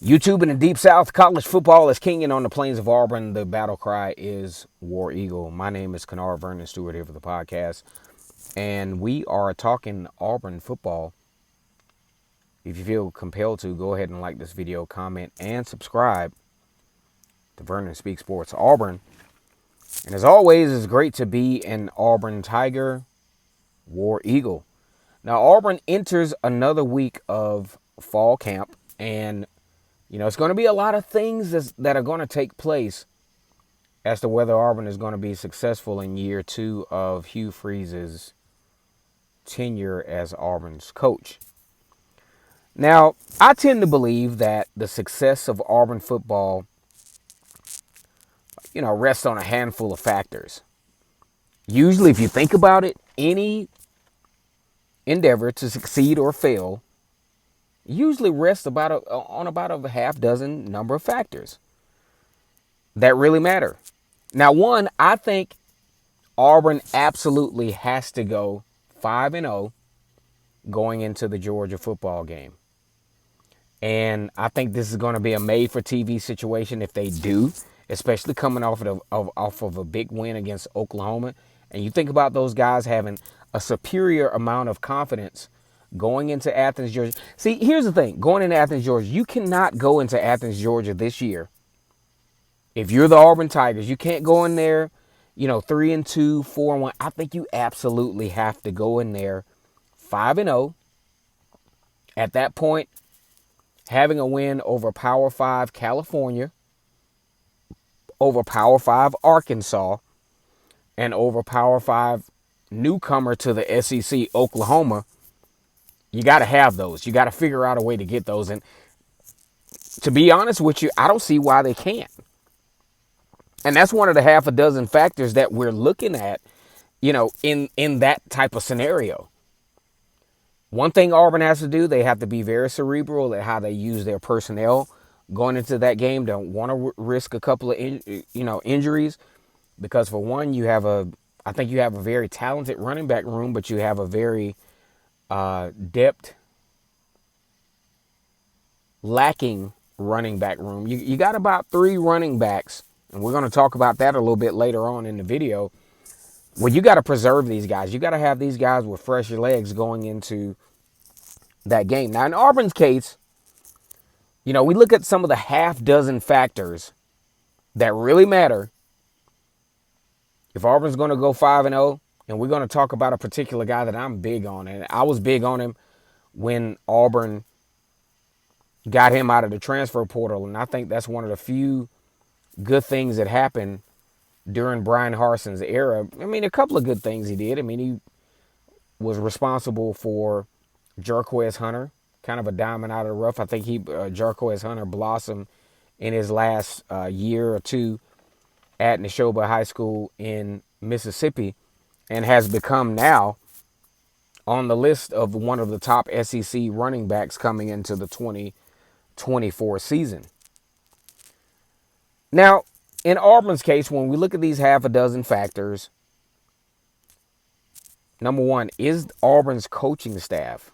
YouTube in the Deep South, college football is king, and on the plains of Auburn, the battle cry is War Eagle. My name is Kennard Vernon Stewart here for the podcast, and we are talking Auburn football. If you feel compelled to, go ahead and like this video, comment, and subscribe to Vernon Speaks Sports Auburn. And as always, it's great to be an Auburn Tiger, War Eagle. Now, Auburn enters another week of fall camp, and it's going to be a lot of things that are going to take place as to whether Auburn is going to be successful in year 2 of Hugh Freeze's tenure as Auburn's coach. Now, I tend to believe that the success of Auburn football, rests on a handful of factors. Usually, if you think about it, any endeavor to succeed or fail usually rests on about a half dozen number of factors that really matter. Now, one, I think Auburn absolutely has to go 5-0 going into the Georgia football game. And I think this is going to be a made-for-TV situation if they do, especially coming off of a big win against Oklahoma. And you think about those guys having a superior amount of confidence going into Athens, Georgia. See, here's the thing. Going into Athens, Georgia, you cannot go into Athens, Georgia this year. If you're the Auburn Tigers, you can't go in there, 3-2, 4-1. I think you absolutely have to go in there 5-0. At that point, having a win over Power 5 California, over Power 5 Arkansas, and over Power 5 newcomer to the SEC, Oklahoma. You got to have those. You got to figure out a way to get those. And to be honest with you, I don't see why they can't. And that's one of the half a dozen factors that we're looking at, in that type of scenario. One thing Auburn has to do, they have to be very cerebral at how they use their personnel going into that game. Don't want to risk a couple of injuries, because for one, I think you have a very talented running back room, but you have a very depth lacking running back room. You got about 3 running backs, and we're going to talk about that a little bit later on in the video. Well, you got to preserve these guys. You got to have these guys with fresh legs going into that game. Now, in Auburn's case, we look at some of the half dozen factors that really matter. If Auburn's going to go 5-0, and we're going to talk about a particular guy that I'm big on, and I was big on him when Auburn got him out of the transfer portal, and I think that's one of the few good things that happened during Brian Harson's era. I mean, a couple of good things he did. I mean, he was responsible for Jarquez Hunter, kind of a diamond out of the rough. I think Jarquez Hunter blossomed in his last year or two at Neshoba High School in Mississippi, and has become now on the list of one of the top SEC running backs coming into the 2024 season. Now, in Auburn's case, when we look at these half a dozen factors, number one is Auburn's coaching staff.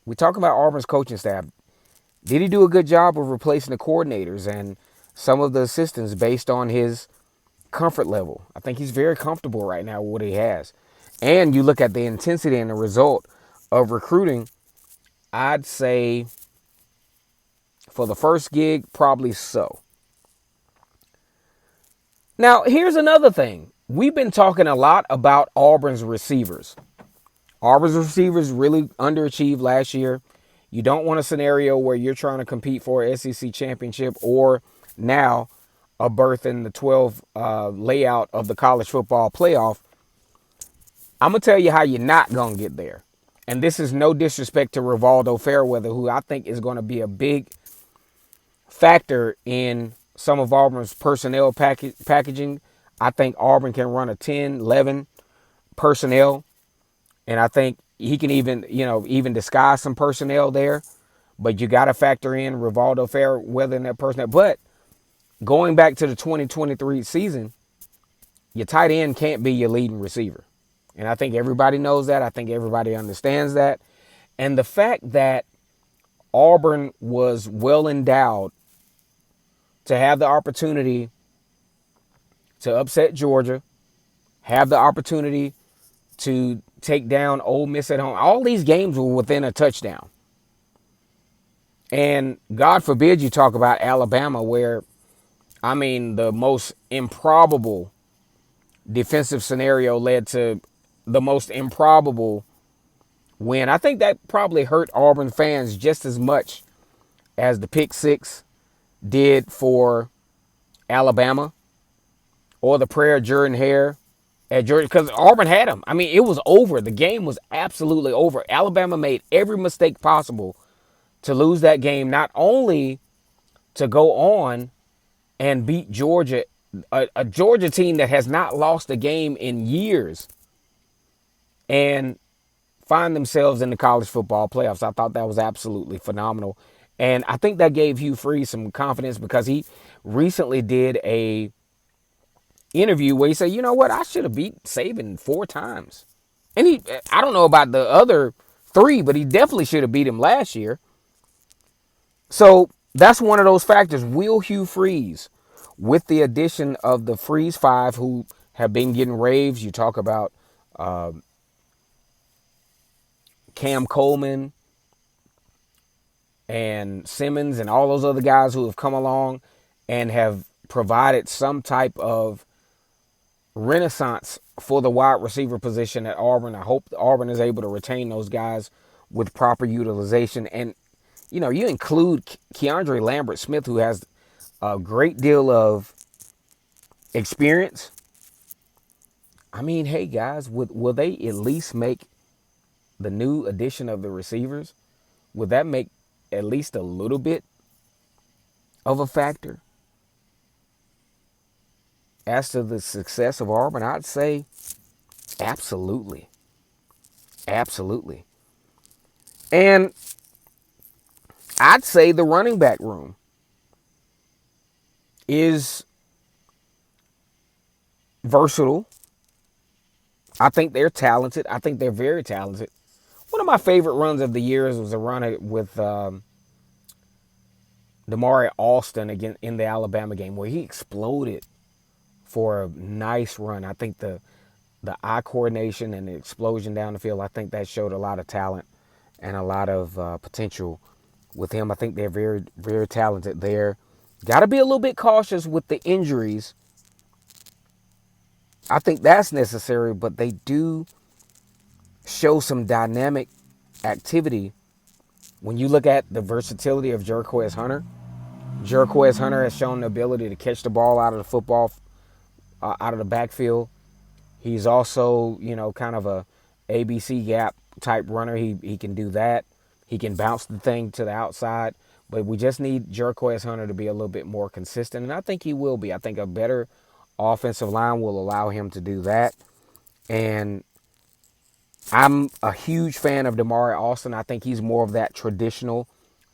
We talk about Auburn's coaching staff. Did he do a good job of replacing the coordinators and some of the assistants based on his comfort level? I think he's very comfortable right now with what he has. And you look at the intensity and the result of recruiting, I'd say for the first gig, probably so. Now, here's another thing. We've been talking a lot about Auburn's receivers. Auburn's receivers really underachieved last year. You don't want a scenario where you're trying to compete for an SEC championship or now a berth in the 12 layout of the college football playoff. I'm going to tell you how you're not going to get there. And this is no disrespect to Rivaldo Fairweather, who I think is going to be a big factor in some of Auburn's personnel packaging. I think Auburn can run a 10, 11 personnel. And I think he can even disguise some personnel there. But you got to factor in Rivaldo Fairweather in that personnel. But going back to the 2023 season, your tight end can't be your leading receiver. And I think everybody knows that. I think everybody understands that. And the fact that Auburn was well endowed to have the opportunity to upset Georgia, have the opportunity to take down Ole Miss at home. All these games were within a touchdown. And God forbid you talk about Alabama, where, I mean, the most improbable defensive scenario led to the most improbable win. I think that probably hurt Auburn fans just as much as the pick six did for Alabama, or the prayer of Jordan Hare at Georgia, because Auburn had him. I mean, it was over. The game was absolutely over. Alabama made every mistake possible to lose that game, not only to go on and beat Georgia, a Georgia team that has not lost a game in years, and find themselves in the college football playoffs. I thought that was absolutely phenomenal. And I think that gave Hugh Freeze some confidence, because he recently did a interview where he said, you know what, I should have beat Saban 4 times. And I don't know about the other 3, but he definitely should have beat him last year. So that's one of those factors. Will Hugh Freeze, with the addition of the Freeze Five, who have been getting raves, you talk about Cam Coleman and Simmons and all those other guys who have come along and have provided some type of renaissance for the wide receiver position at Auburn. I hope Auburn is able to retain those guys with proper utilization. And, you know, you include Keandre Lambert-Smith, who has a great deal of experience. I mean, hey, guys, will they at least make the new addition of the receivers? Would that make at least a little bit of a factor as to the success of Auburn? I'd say absolutely. Absolutely. And I'd say the running back room is versatile. I think they're talented. I think they're very talented. One of my favorite runs of the years was a run with Damari Alston again in the Alabama game, where he exploded for a nice run. I think the eye coordination and the explosion down the field, I think that showed a lot of talent and a lot of potential with him. I think they're very, very talented there. Got to be a little bit cautious with the injuries. I think that's necessary, but they do show some dynamic activity when you look at the versatility of Jerquez Hunter. Jerquez Hunter has shown the ability to catch the ball out of the football, out of the backfield. He's also, you know, kind of a ABC gap type runner. He can do that. He can bounce the thing to the outside. But we just need Jerquez Hunter to be a little bit more consistent, and I think he will be. I think a better offensive line will allow him to do that. And I'm a huge fan of Damari Alston. I think he's more of that traditional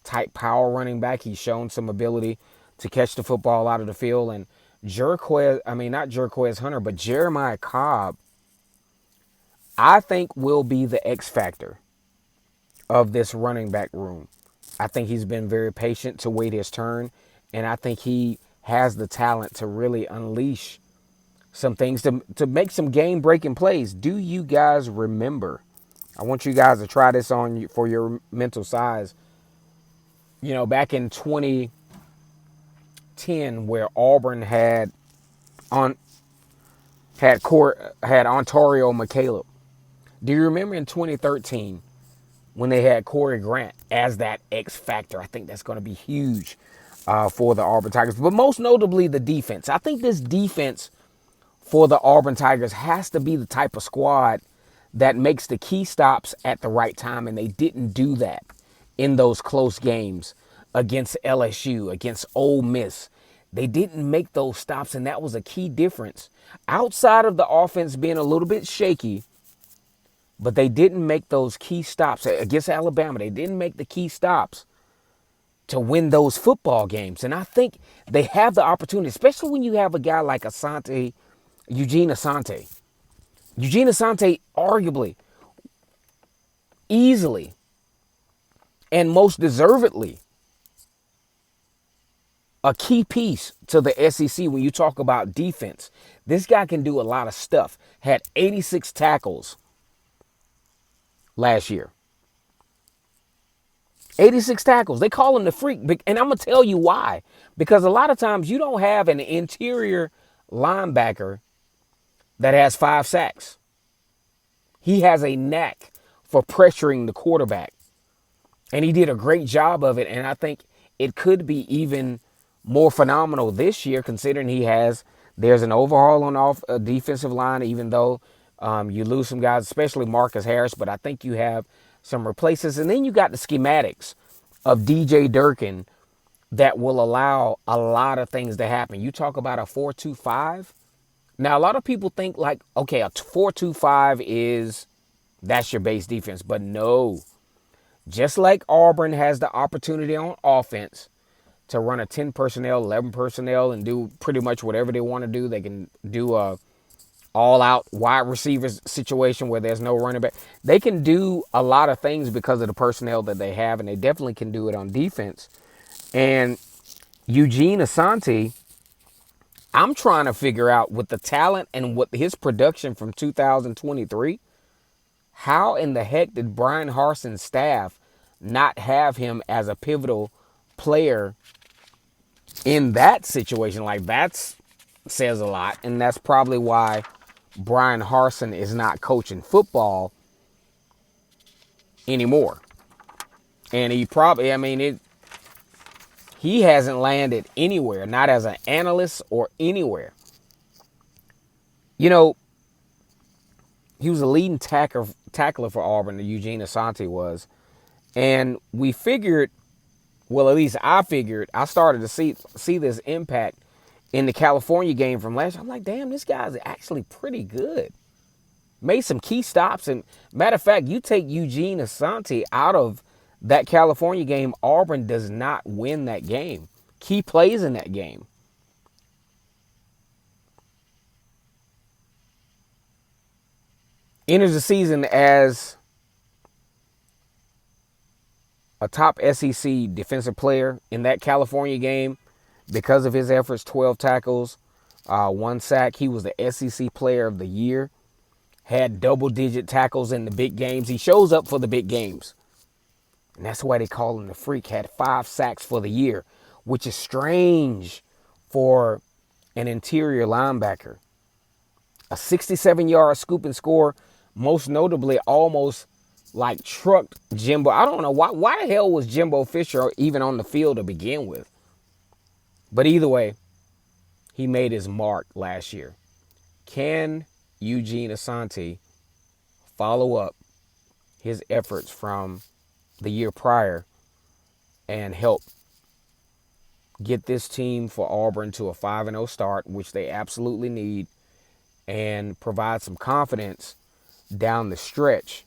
type power running back. He's shown some ability to catch the football out of the field. And not Jerquez Hunter, but Jeremiah Cobb, I think will be the X factor of this running back room. I think he's been very patient to wait his turn, and I think he has the talent to really unleash some things, to make some game-breaking plays. Do you guys remember? I want you guys to try this on for your mental size. You know, back in 2010, where Auburn had Ontario McCaleb. Do you remember in 2013 when they had Corey Grant as that X factor? I think that's going to be huge for the Auburn Tigers. But most notably, the defense. I think this defense for the Auburn Tigers has to be the type of squad that makes the key stops at the right time, and they didn't do that in those close games against LSU, against Ole Miss. They didn't make those stops, and that was a key difference. Outside of the offense being a little bit shaky, but they didn't make those key stops against Alabama. They didn't make the key stops to win those football games. And I think they have the opportunity, especially when you have a guy like Asante, Eugene Asante. Eugene Asante arguably, easily, and most deservedly a key piece to the SEC when you talk about defense. This guy can do a lot of stuff. Had 86 tackles last year. 86 tackles. They call him the freak. And I'm going to tell you why. Because a lot of times you don't have an interior linebacker that has 5 sacks. He has a knack for pressuring the quarterback. And he did a great job of it. And I think it could be even more phenomenal this year, considering there's an overhaul on off a defensive line, even though you lose some guys, especially Marcus Harris. But I think you have some replaces. And then you got the schematics of DJ Durkin that will allow a lot of things to happen. You talk about a 4-2-5. Now, a lot of people think like, okay, a 4-2-5 that's your base defense. But no, just like Auburn has the opportunity on offense to run a 10 personnel, 11 personnel, and do pretty much whatever they want to do. They can do a all-out wide receiver situation where there's no running back. They can do a lot of things because of the personnel that they have, and they definitely can do it on defense. And Eugene Asante, I'm trying to figure out with the talent and with his production from 2023, how in the heck did Brian Harson's staff not have him as a pivotal player in that situation? Like, that says a lot, and that's probably why Brian Harsin is not coaching football anymore. And he hasn't landed anywhere, not as an analyst or anywhere. You know, he was a leading tackler for Auburn, Eugene Asante was. And we figured, well, at least I figured, I started to see this impact in the California game from last year. I'm like, damn, this guy's actually pretty good. Made some key stops. And matter of fact, you take Eugene Asante out of that California game, Auburn does not win that game. Key plays in that game. Enters the season as a top SEC defensive player in that California game because of his efforts. 12 tackles, 1 sack. He was the SEC player of the year. Had double-digit tackles in the big games. He shows up for the big games. And that's why they call him the freak. Had 5 sacks for the year, which is strange for an interior linebacker. A 67-yard scoop and score, most notably almost like trucked Jimbo. I don't know why the hell was Jimbo Fisher even on the field to begin with. But either way, he made his mark last year. Can Eugene Asante follow up his efforts from the year prior and help get this team for Auburn to a 5-0 start, which they absolutely need, and provide some confidence down the stretch,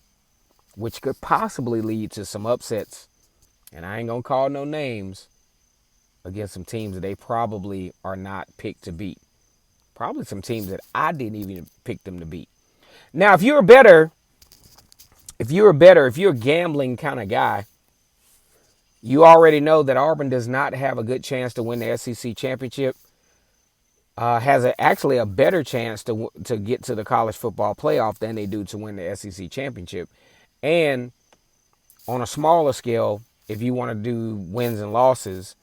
which could possibly lead to some upsets? And I ain't going to call no names, against some teams that they probably are not picked to beat. Probably some teams that I didn't even pick them to beat. Now, if you're a gambling kind of guy, you already know that Auburn does not have a good chance to win the SEC championship. Has actually a better chance to get to the college football playoff than they do to win the SEC championship. And on a smaller scale, if you want to do wins and losses,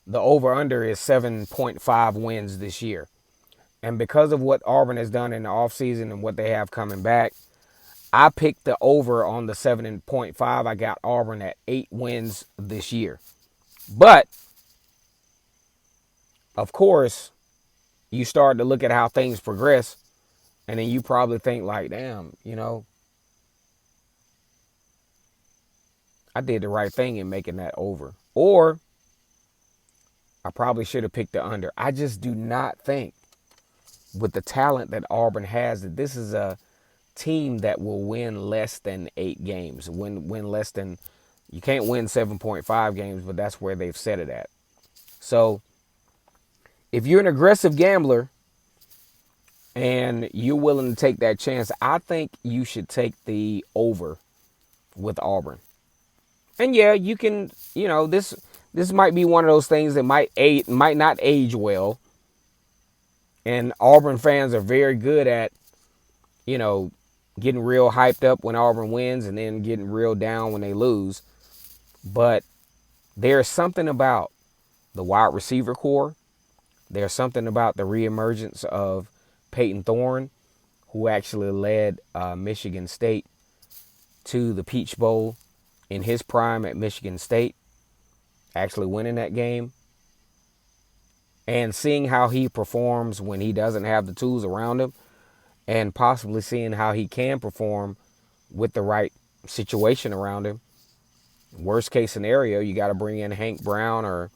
the over-under is 7.5 wins this year. And because of what Auburn has done in the offseason and what they have coming back, I picked the over on the 7.5. I got Auburn at 8 wins this year. But, of course, you start to look at how things progress, and then you probably think like, damn, I did the right thing in making that over. Or I probably should have picked the under. I just do not think, with the talent that Auburn has, that this is a team that will win less than 8 games. Win less than, you can't win 7.5 games, but that's where they've set it at. So if you're an aggressive gambler and you're willing to take that chance, I think you should take the over with Auburn. And yeah, you can, this might be one of those things that might not age well. And Auburn fans are very good at, you know, getting real hyped up when Auburn wins and then getting real down when they lose. But there's something about the wide receiver core. There's something about the reemergence of Peyton Thorne, who actually led Michigan State to the Peach Bowl in his prime at Michigan State, actually winning that game. And seeing how he performs when he doesn't have the tools around him, and possibly seeing how he can perform with the right situation around him. Worst case scenario, you got to bring in Hank Brown or,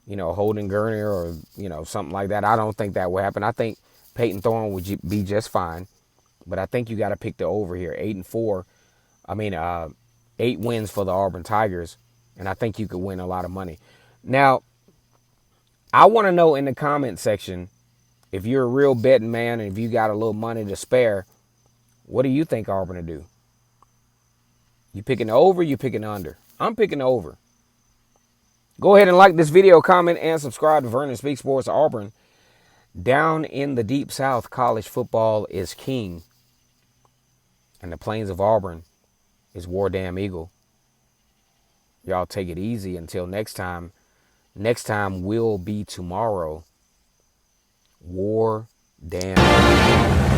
Holden Gurney or, something like that. I don't think that will happen. I think Peyton Thorne would be just fine. But I think you got to pick the over here. 8-4. I mean, 8 wins for the Auburn Tigers. And I think you could win a lot of money. Now, I want to know in the comment section, if you're a real betting man and if you got a little money to spare, what do you think Auburn will do? You picking the over, you picking the under? I'm picking the over. Go ahead and like this video, comment, and subscribe to Vernon Speaks Sports Auburn. Down in the Deep South, college football is king. And the Plains of Auburn is War Damn Eagle. Y'all take it easy until next time. Next time will be tomorrow. War Damn Eagle.